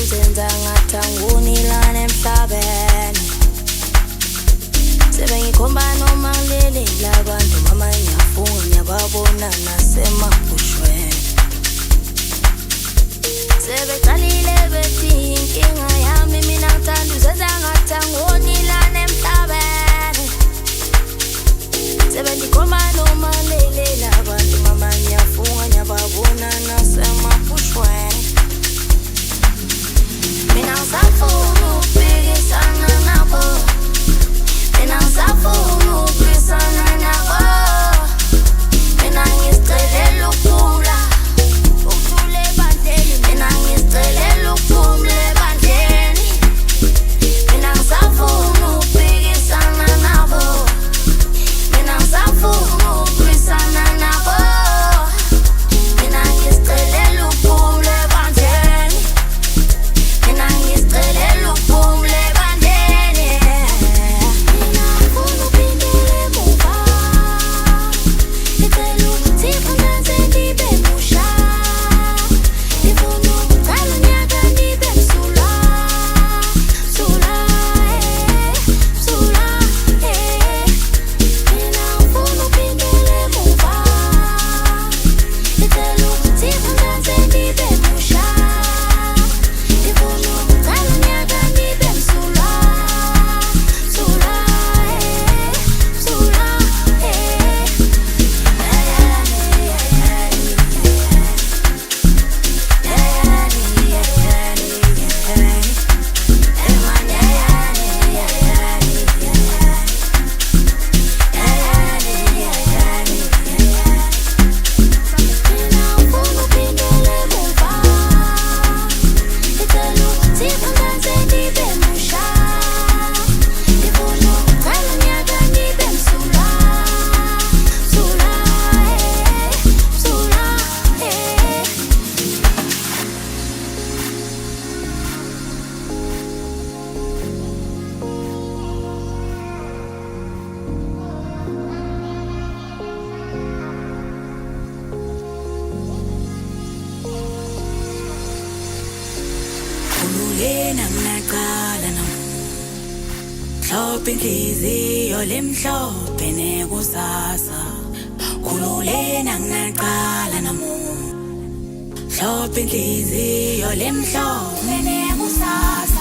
zenza ngathi angunilana emhlabeni sebengikhomba noma ngilelela abantu mama ngiyafunga ngiyababona nasemabushweni sebeqalile bethi inkinga yami mina ngithanda uzenza ngathi angunilana emhlabeni sebengikhomba noma ngilelela abantu mama ngiyafunga ngiyababona nasemabushweni mina ngisafuna ukubhekisana nabo mina ngisafuna ukubhekisana nabo mina ngizicelela ukuphumula ukuthula ebandleni mina ngizicelela ukuphumula ebandleni mina ngisafuna ukubhekisana nabo mina ngisafuna ukubhekisana nabo mina ngizicelela ukuphumula ebandleni mina ngizicelela ukuphumula ebandleni mina ngifuna uphindele emuva ngicela ukuthi phansi ndibe musha ngifuna ukuqala unyaka ndibe msulwa msulwa msulwa mina ngifuna uphindele emuva ngicela ukuthi phansi ndibe musha ngifuna ukuqala unyaka ndibe msulwa msulwa msulwa Khululena nginaqala mhlophe inhliziyo lemhlophe nekusasa khululena nginaqala mhlophe inhliziyo lemhlophe nekusasa